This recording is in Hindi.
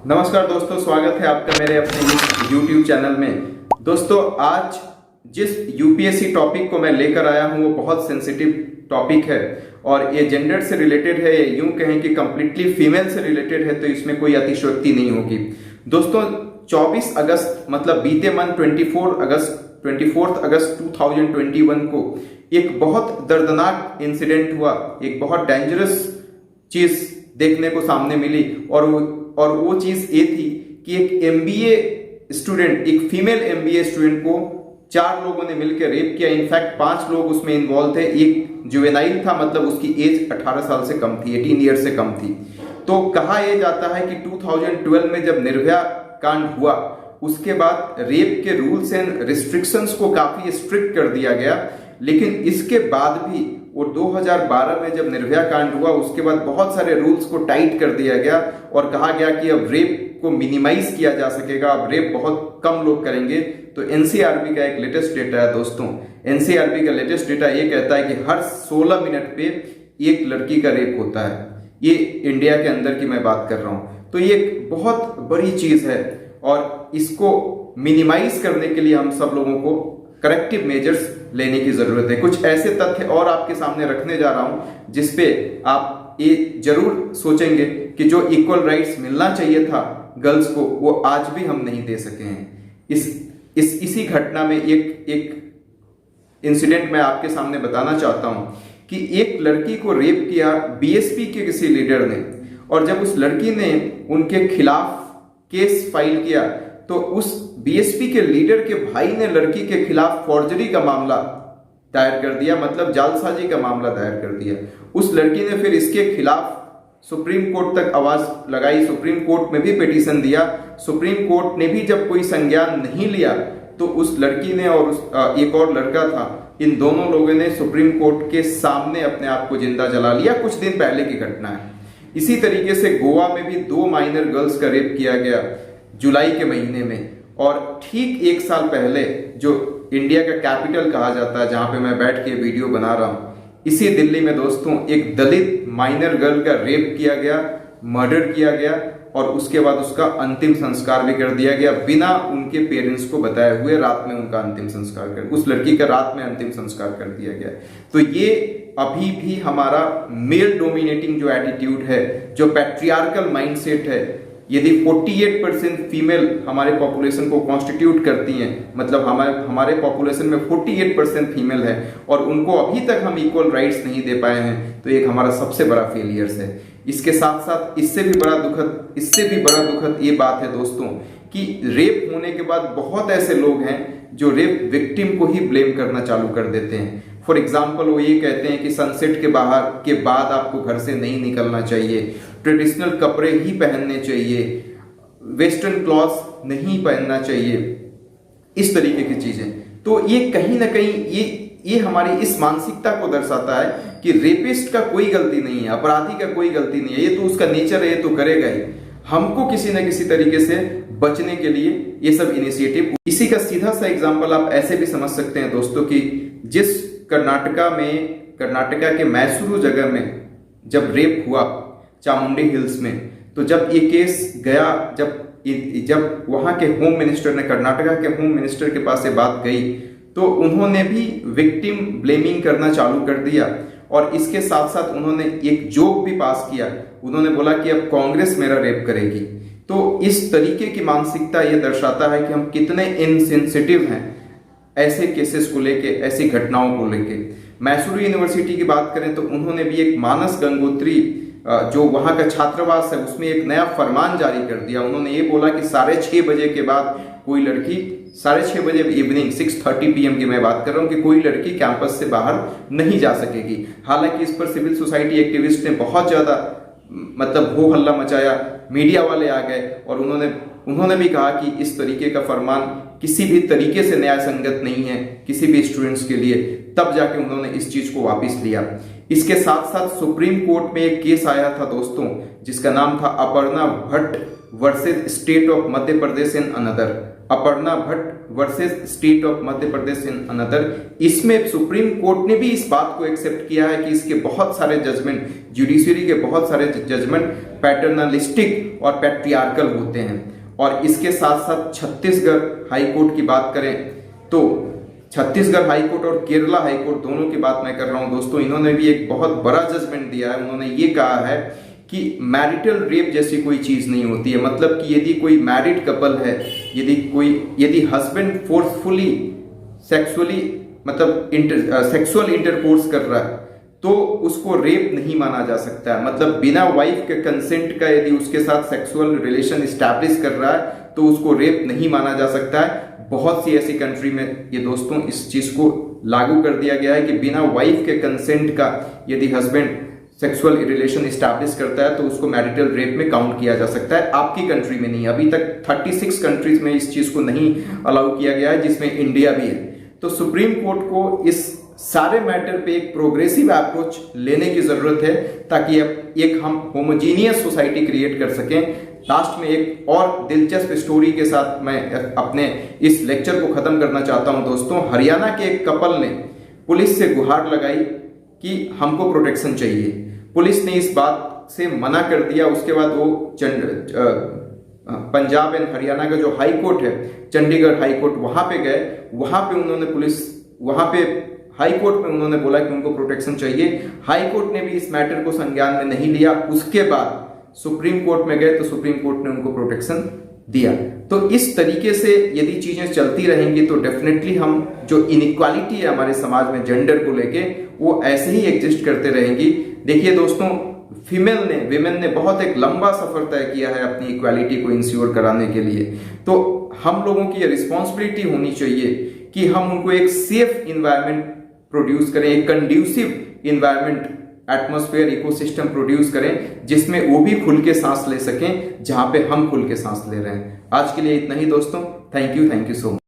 नमस्कार दोस्तों, स्वागत है आपका मेरे अपने इस YouTube चैनल में। दोस्तों, आज जिस यूपीएससी टॉपिक को मैं लेकर आया हूं वो बहुत सेंसिटिव टॉपिक है और ये जेंडर से रिलेटेड है, यूं कहें कि कंप्लीटली फीमेल से रिलेटेड है, तो इसमें कोई अतिशयोक्ति नहीं होगी। दोस्तों, 24 अगस्त मतलब बीते मन 24 अगस्त 2021 को एक बहुत दर्दनाक इंसिडेंट हुआ, एक बहुत डेंजरस चीज देखने को सामने मिली और वो चीज ये थी कि एक एमबीए स्टूडेंट, एक फीमेल एमबीए स्टूडेंट को 4 लोगों ने मिलकर रेप किया। इनफैक्ट 5 लोग उसमें इन्वॉल्व थे। एक जुवेनाइल था, मतलब उसकी एज 18 साल से कम थी, 18 ईयर से कम थी। तो कहा यह जाता है कि 2012 में जब निर्भया कांड हुआ उसके बाद रेप के रूल्स एंड रिस्ट्रिक्शंस को काफी स्ट्रिक्ट कर दिया गया, लेकिन इसके बाद भी और 2012 में जब निर्भया कांड हुआ उसके बाद बहुत सारे रूल्स को टाइट कर दिया गया और कहा गया कि अब रेप को मिनिमाइज किया जा सकेगा, अब रेप बहुत कम लोग करेंगे। तो एनसीआरबी का एक लेटेस्ट डेटा है दोस्तों, एनसीआरबी का लेटेस्ट डेटा ये कहता है कि हर 16 मिनट पे एक लड़की का रेप होता है। ये इंडिया के अंदर की मैं बात कर रहा हूं। तो ये एक बहुत बड़ी चीज है और इसको मिनिमाइज करने के लिए हम सब लोगों को करेक्टिव मेजर्स लेने की जरूरत है। कुछ ऐसे तथ्य और आपके सामने रखने जा रहा हूं जिसपे आप ये जरूर सोचेंगे कि जो इक्वल राइट्स मिलना चाहिए था गर्ल्स को, वो आज भी हम नहीं दे सके हैं। इसी घटना में एक इंसिडेंट मैं आपके सामने बताना चाहता हूं कि एक लड़की को रेप किया बीएसपी के किसी लीडर ने, और जब उस लड़की ने उनके खिलाफ केस फाइल किया तो उस बीएसपी के लीडर के भाई ने लड़की के खिलाफ फॉर्जरी का मामला दायर कर दिया, मतलब जालसाजी का मामला दायर कर दिया। उस लड़की ने फिर इसके खिलाफ सुप्रीम कोर्ट तक आवाज लगाई, सुप्रीम कोर्ट में भी पिटीशन दिया। सुप्रीम कोर्ट ने भी जब कोई संज्ञान नहीं लिया तो उस लड़की ने और एक और लड़का था, इन दोनों लोगों ने सुप्रीम कोर्ट के सामने अपने आप को जिंदा जला लिया। कुछ दिन पहले की घटना है। इसी तरीके से गोवा में भी 2 माइनर गर्ल्स का रेप किया गया जुलाई के महीने में। और ठीक 1 साल पहले जो इंडिया का कैपिटल कहा जाता है, जहां पे मैं बैठ के वीडियो बना रहा हूं, इसी दिल्ली में दोस्तों एक दलित माइनर गर्ल का रेप किया गया, मर्डर किया गया और उसके बाद उसका अंतिम संस्कार भी कर दिया गया बिना उनके पेरेंट्स को बताए हुए। रात में उनका अंतिम संस्कार कर, उस लड़की का रात में अंतिम संस्कार कर दिया गया। तो ये अभी भी हमारा मेल डोमिनेटिंग जो एटीट्यूड है, जो पैट्रियार्कल माइंडसेट है, यदि 48% फीमेल हमारे पॉपुलेशन को कॉन्स्टिट्यूट करती हैं, मतलब हमारे पॉपुलेशन में 48% फीमेल है और उनको अभी तक हम इक्वल राइट्स नहीं दे पाए हैं, तो एक हमारा सबसे बड़ा फेलियर्स है। इसके साथ साथ इससे भी बड़ा दुखद ये बात है दोस्तों कि रेप होने के बाद बहुत ऐसे लोग हैं जो रेप विक्टिम को ही ब्लेम करना चालू कर देते हैं। फॉर एग्जाम्पल, वो ये कहते हैं कि सनसेट के बाद आपको घर से नहीं निकलना चाहिए, ट्रेडिशनल कपड़े ही पहनने चाहिए, वेस्टर्न क्लॉथ्स नहीं पहनना चाहिए, इस तरीके की चीजें। तो ये कहीं ना कहीं ये हमारी इस मानसिकता को दर्शाता है कि रेपिस्ट का कोई गलती नहीं है, अपराधी का कोई गलती नहीं है, ये तो उसका नेचर है, ये तो करेगा ही। हमको किसी न किसी तरीके से बचने के लिए ये सब इनिशिएटिव। इसी का सीधा सा एग्जांपल आप ऐसे भी समझ सकते हैं दोस्तों कि जिस कर्नाटका के मैसूरू जगह में जब रेप हुआ चामुंडी हिल्स में, तो जब ये केस गया, जब वहां के होम मिनिस्टर ने, कर्नाटका के होम मिनिस्टर के पास ये बात गई, तो उन्होंने भी विक्टिम ब्लेमिंग करना चालू कर दिया और इसके साथ साथ उन्होंने एक जोक भी पास किया। उन्होंने बोला कि अब कांग्रेस मेरा रेप करेगी। तो इस तरीके की मानसिकता ये दर्शाता है कि हम कितने इनसेंसिटिव हैं ऐसे केसेस को लेके, ऐसी घटनाओं को लेके। मैसूरू यूनिवर्सिटी की बात करें तो उन्होंने भी एक मानस गंगोत्री जो वहां का छात्रावास है उसमें एक नया फरमान जारी कर दिया। उन्होंने ये बोला कि 6:30 बजे के बाद कोई लड़की, 6:30 बजे इवनिंग 6:30 PM की मैं बात कर रहा हूँ, कि कोई लड़की कैंपस से बाहर नहीं जा सकेगी। हालांकि इस पर सिविल सोसाइटी एक्टिविस्ट ने बहुत ज्यादा मतलब हो हल्ला मचाया, मीडिया वाले आ गए और उन्होंने भी कहा कि इस तरीके का फरमान किसी भी तरीके से न्याय संगत नहीं है किसी भी स्टूडेंट्स के लिए। तब जाके उन्होंने इस चीज को वापस लिया। इसके साथ साथ सुप्रीम कोर्ट में एक केस आया था दोस्तों जिसका नाम था Aparna Bhatt versus state of Madhya Pradesh and another. Aparna Bhatt versus state of Madhya Pradesh in another, इसमें सुप्रीम कोर्ट ने भी इस बात को एक्सेप्ट किया है कि इसके बहुत सारे जजमेंट, जुडिशरी के बहुत सारे जजमेंट पैटर्नलिस्टिक और पैट्रियार्कल होते हैं। और इसके साथ साथ छत्तीसगढ़ हाई कोर्ट की बात करें तो छत्तीसगढ़ हाई कोर्ट और केरला हाई कोर्ट दोनों की बात मैं कर रहा हूं दोस्तों, इन्होंने भी एक बहुत बड़ा जजमेंट दिया है। उन्होंने ये कहा है कि मैरिटल रेप जैसी कोई चीज नहीं होती है। मतलब कि यदि कोई मैरिड कपल है, यदि हस्बैंड फोर्सफुली सेक्सुअली मतलब सेक्सुअल इंटरकोर्स कर रहा है तो उसको रेप नहीं माना जा सकता है। मतलब बिना वाइफ के कंसेंट का यदि उसके साथ सेक्सुअल रिलेशन स्टैब्लिश कर रहा है तो उसको रेप नहीं माना जा सकता है। बहुत सी ऐसी कंट्री में ये दोस्तों इस चीज को लागू कर दिया गया है कि बिना वाइफ के कंसेंट का यदि हस्बैंड सेक्सुअल रिलेशन स्टैब्लिश करता है तो उसको मैरिटल रेप में काउंट किया जा सकता है। आपकी कंट्री में नहीं, अभी तक 36 कंट्रीज में इस चीज को नहीं अलाउ किया गया है, जिसमें इंडिया भी है। तो सुप्रीम कोर्ट को इस सारे मैटर पे एक प्रोग्रेसिव अप्रोच लेने की जरूरत है ताकि अब एक हम होमोजीनियस सोसाइटी क्रिएट कर सकें। लास्ट में एक और दिलचस्प स्टोरी के साथ मैं अपने इस लेक्चर को खत्म करना चाहता हूं दोस्तों। हरियाणा के एक कपल ने पुलिस से गुहार लगाई कि हमको प्रोटेक्शन चाहिए। पुलिस ने इस बात से मना कर दिया। उसके बाद वो पंजाब एंड हरियाणा का जो हाई कोर्ट है, चंडीगढ़ हाई कोर्ट, वहां पे गए। वहां पे हाई कोर्ट में उन्होंने बोला कि उनको प्रोटेक्शन चाहिए। हाई कोर्ट ने भी इस मैटर को संज्ञान में नहीं लिया। उसके बाद सुप्रीम कोर्ट में गए तो सुप्रीम कोर्ट ने उनको प्रोटेक्शन दिया। तो इस तरीके से यदि चीजें चलती रहेंगी तो डेफिनेटली हम जो इनइक्वालिटी है हमारे समाज में जेंडर को लेके, वो ऐसे ही एग्जिस्ट करते रहेंगी। देखिए दोस्तों, विमेन ने बहुत एक लंबा सफर तय किया है अपनी इक्वालिटी को इंश्योर कराने के लिए। तो हम लोगों की रिस्पॉन्सिबिलिटी होनी चाहिए कि हम उनको एक सेफ इन्वायरमेंट प्रोड्यूस करें, एक conducive environment, atmosphere, ecosystem produce करें जिसमें वो भी खुल के सांस ले सकें जहां पे हम खुल के सांस ले रहे हैं। आज के लिए इतना ही दोस्तों। Thank you so much.